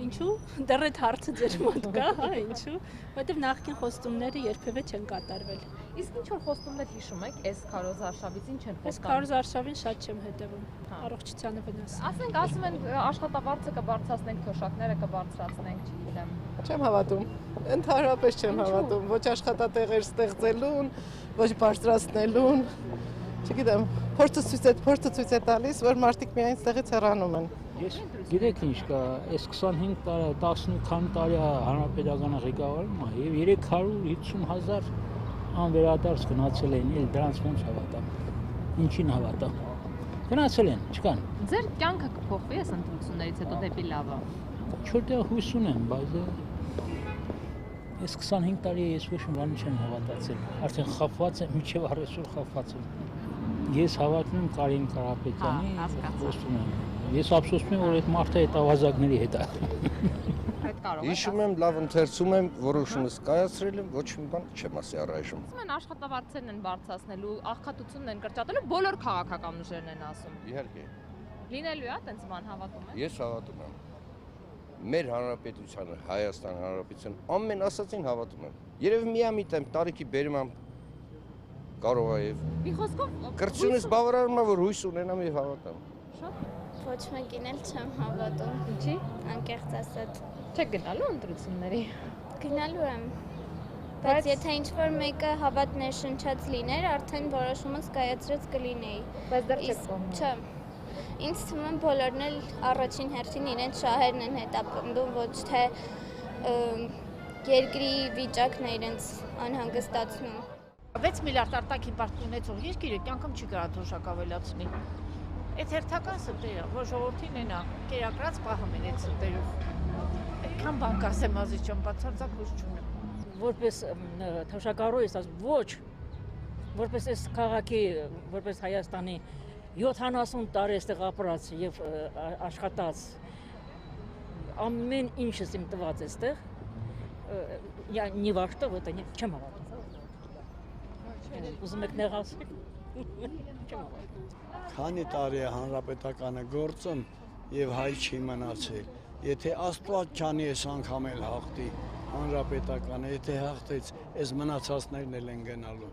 Ինչու՞։ Դեռ այդ հարցը ձեր մոտ կա, հա, ինչու՞։ Որտեվ նախկին խոստումները երբևէ չեն կատարվել։ Իսկ ինչ որ խոստումներ հիշում եք, այս Քարոզ Արշավից ինչ են Այս խոստանում։ Քարոզ Արշավին շատ չեմ հետևում։ Առողջությանը վնաս։ Ասենք ասում են աշխատավարձը կբարձրացնենք, թոշակները կբարձրացնենք, չգիտեմ։ Չեմ հավատում, ընդհանրապես չեմ հավատում, ոչ աշխատատեղեր ստեղծելուն, ոչ բարձրացնելուն, չգիտեմ, փորձը ցույց է տալիս, որ մարդիկ միայն ստեղից հեռանում են։ Ես գիտեք ինչ կա, այս 25 տարի, 18 տարի հանրապետականը ղեկավարում է եւ 350,000 անվերադարձ գնացել են, էլ դրանց ոնց հավատամ։ Ինչին հավատամ։ Գնացել են, չկան։ Ձեր կյանքը կփոխվի այս ընտրություններից հետո դեպի լավը։ Չորտեղ հույս ունեմ, բայց այս 25 տարի ես ոչ մի բան չեմ հավատացել։ Արդեն խափված եմ, միջև առեսօր խափված եմ։ Ես հավատում եմ Կարեն Կարապետյանի խոստումին։ Ես ափսոսում եմ, որ այդ մարդը այդ ավազակների հետ է։ Այդ կարող է։ Հիշում եմ, լավ ընթերցում եմ, որոշումս կայացրել եմ, ոչ մի բան չեմ ասի առայժմ։ Ասում են աշխատավարձերն են բարձրացնելու, աղքատությունն են կրճատելու, բոլոր քաղաքական ուժերն են ասում։ Իհարկե, Լինելու է այդպես բան հավատում եք։ ես հավատում եմ։ Մեր հանրապետությանը, Հայաստան հանրապետության ամեն ասածին հավատում եմ։ Երևի միամիտ եմ տարիքի բերմամբ կարող է եւ։ Մի խոսքով Կրծունից բավարարում է, որ հույս ունենամ եւ հավատամ։ Ոչ մեկին էլ չեմ հավատում։ Ինչի՞։ Անկեղծ ասած։ Չեք գնալու ընտրությունների։ Գնալու եմ։ Բայց եթե ինչ-որ մեկը հավատ ներշնչած լիներ, արդեն որոշումս կայացրած կլինեի։ Բայց դեռ չեք կողմում։ Չէ։ Ինձ թվում է բոլորն էլ առաջին հերթին իրենց շահերն են հետապնդում, ոչ թե երկրի վիճակն է իրենց անհանգստացնում։ 6 միլիարդ արտաքին պարտք ունեցող երկիրը կյանքում չի կարող թոշակ ավելացնի։ Այդ հերթական սրտերը, որ ժողովրդին ենա կերակրած պահում են այդ սրտերով։ Այդքան բան կասեմ ազի չեմ, բացարձակ հույս չունեմ։ Որպես թոշակառու ես ասում, ոչ, որպես այս քաղաքի, որպես Հայաստանի 70 տարի այստեղ ապրած եւ աշխատած ամեն ինչս իմ տված այստեղ, я ни во что в это не չեմ հավատում։ Ուզում եք նեղացնել։ Չեմ հավատում։ Քանի տարի է հանրապետականը գործում եւ հայ չի մնացել։ Եթե Աստված չանի այս անգամ էլ հաղթի հանրապետականը, եթե հաղթեց, այս մնացածներն էլ են գնալու։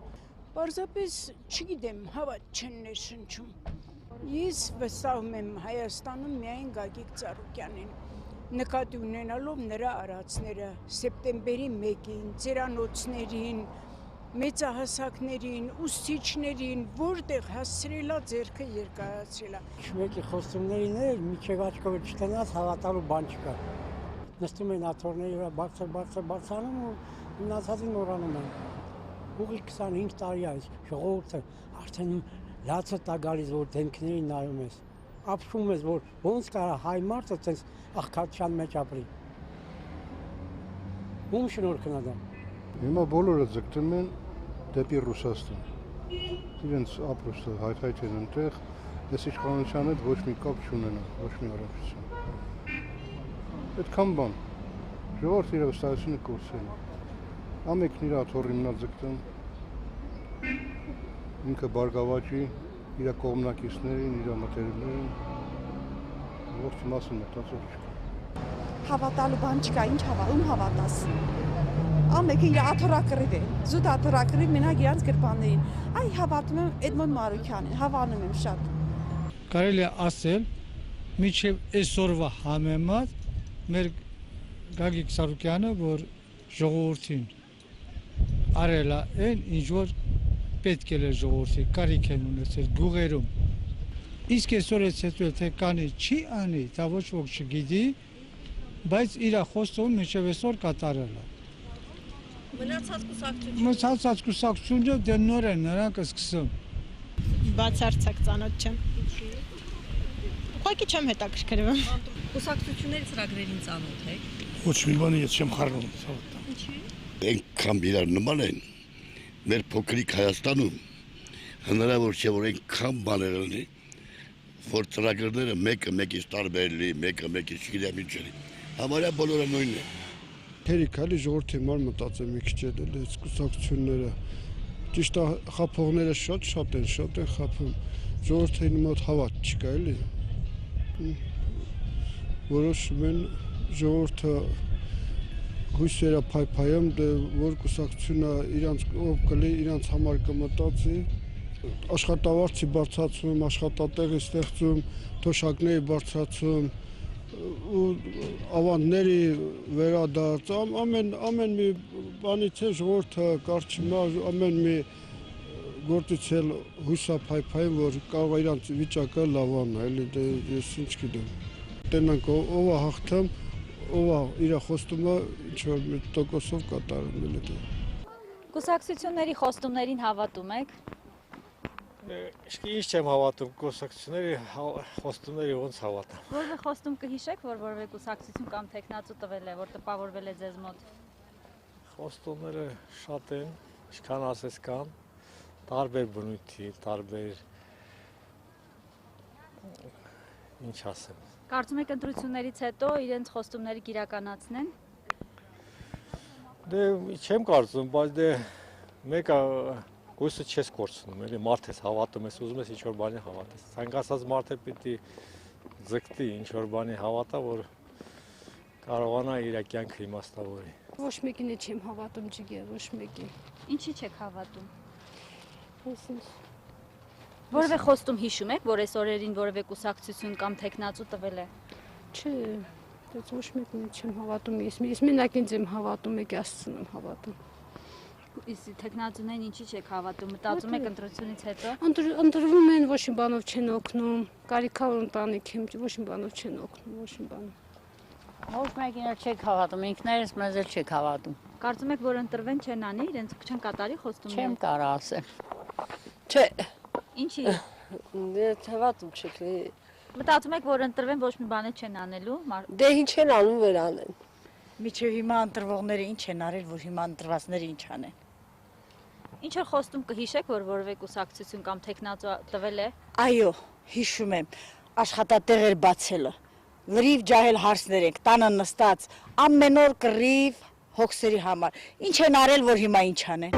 Պարզապես չգիտեմ, հավատ չեն ներշնչում։ Ես վստահում եմ Հայաստանում միայն Գագիկ Ծառուկյանին, նկատի ունենալով նրա արածները սեպտեմբերի 1-ին, ծերանոցներին, մեծահասակներին, ուսուցիչներին, որտեղ հասցրելա ձեռքը երկարացրելա։ Մեկի խոստումներին էր, միջև աչքով չտնած հավատալու բան չկա։ Նստում են աթոռների վրա բարձրանում ու մնացածին մոռանում են։ Ուղիղ 25 տարի այս ժողովուրդը արդեն լացը տա գալիս, որ դեմքներին նայում ես։ Ապշում ես, որ ոնց կարա հայ մարդը տես աղքատության մեջ ապրի։ Ում շնորհքն է դա։ Հիմա բոլորը ձգտում են դեպի Ռուսաստան։ Իրենց ապրուստը հայթայթ են այնտեղ, այս իշխանության հետ ոչ մի կապ չունենան, ոչ մի առողջություն։ Այդքան բան։ Ժողովրդի իր վստահությունը կորցրել է։ Ամենքն իր աթոռի մնա ձգտում։ Ինքը բարգավաճի, իր կողմնակիցներին, իր մտերիմներին։ Ողջ մասին մտածող չկա։ Հավատալու բան չկա, ինչ ում հավատաս։ Ամենքը իր աթոռակռիվ է, զուտ աթոռակռիվ մենակ իրանց գրպաններին։ Այ հավատում եմ Էդմոն Մարուքյանին, հավանում եմ շատ։ Կարելի է ասել, միջև այսօրվա համեմատ մեր Գագիկ Ծառուկյանը, որ ժողովրդին արել է այն, ինչ որ պետք է ժողովրդի կարիք են ունեցել գյուղերում։ Իսկ այսօր հետո թե կանի չի անի, դա ոչ ոք չգիտի, բայց իր խոստումը միջև այսօր կատարել է։ Մնացած կուսակցությունը դե նոր են նրանք սկսում։ Բացարձակ ծանոթ չեմ։ Ուղղակի չեմ հետաքրքրվում։ Կուսակցությունների ծրագրերին ծանոթ եք։ Ոչ մի բանի ես չեմ խառնում։ Ինչի՞։ Այնքան իրար նման են մեր փոքրիկ Հայաստանում հնարավոր չէ որ այնքան բաներ լինի որ ծրագրերը մեկը մեկից տարբեր լինի, մեկը մեկից չգիտեմ ինչ լինի։ Համարյա բոլորը նույնն է։ Հերիք էլի ժողովրդի համար մտածեմ մի քիչ էլ այս կուսակցությունները։ Ճիշտ է, խափողները շատ են խափում։ Ժողովրդի մոտ հավատ չկա էլի։ Որոշում են ժողովուրդը հույսերը փայփայում, որ կուսակցությունը իրանց ով կլի, իրանց համար կմտածի։ Աշխատավարձի բարձրացում, աշխատատեղի ստեղծում, թոշակների բարձրացում ու ավանդների վերադարձ, ամեն մի բանից է ժողովուրդը կարճիմա, ամեն մի գործից էլ հույսափայփայում, որ կարող է իրանց վիճակը լավանա, էլի ես ինչ գիտեմ։ Տենանք ով է հաղթում, ով է իր խոստումը ինչ-որ մի տոկոսով կատարում էլ է։ Կուսակցությունների խոստումներին հավատում եք։ Ինչ չեմ հավատում, կուսակցությունների խոստումների ոնց հավատամ։ Որևէ խոստում կհիշեք, որ որևէ կուսակցություն կամ տեխնացու տվել է, որ տպավորվել է ձեզ մոտ։ Խոստումները շատ են, ինչքան ասես կան, տարբեր բնույթի, տարբեր ինչ ասեմ։ Կարծում եք ընտրություններից հետո իրենց խոստումները կիրականացնեն։ Դե չեմ կարծում, բայց դե մեկը Գույսը չես կորցնում, էլի մարդ ես հավատում ես, ուզում ես ինչ-որ բանի հավատես։ Ցանկացած մարդը պիտի ձգտի ինչ-որ բանի հավատա, որ կարողանա իր կյանքը իմաստավորի։ Ոչ մեկին չեմ հավատում, ջիգեր, ոչ մեկին։ Ինչի՞ չեք հավատում։ Այսինքն որևէ խոստում հիշում եք, որ այս օրերին որևէ կուսակցություն կամ տեխնացու տվել է։ Չէ, դեռ ոչ մեկին չեմ հավատում, ես մենակ ինձ եմ հավատում, եկի Աստծուն եմ հավատում։ Իսկ տեխնացուներին ինչի՞ չեք հավատում, մտածում եք ընտրությունից հետո։ Ընտրվում են, ոչ մի բանով չեն օգնում, կարիքավոր ընտանիք եմ, ոչ մի բանով չեն օգնում, ոչ մի բանով։ Ոչ մեկին չեք հավատում, ինքներս մեզ էլ չեք հավատում։ Կարծում եք, որ ընտրվեն չեն անի, իրենց չեն կատարի խոստումները։ Չեմ կարող ասեմ։ Չէ։ Ինչի։ Հավատում չեք։ Մտածում եք, որ ընտրվեն ոչ մի բան չեն անելու։ Դե ինչ են անում վեր անեն։ Միջև հիմա ընտրվողները ինչ են արել, որ հիմա ընտրվածները ինչ անեն։ Ինչ որ խոստում կհիշեք, որ որևէ կուսակցություն կամ տեխնացու տվել է։ Այո, հիշում եմ, աշխատատեղեր բացելը։ Լրիվ ջահել հարցներ ենք, տանը նստած, ամեն օր կռիվ հոգսերի համար։ Ինչ են արել, որ հիմա ինչ անեն։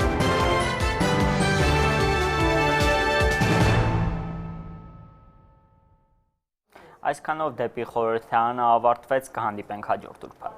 Այսքանով դեպի խորհրդարանը ավարտվեց, կհանդիպենք հաջորդ ուրբաթ։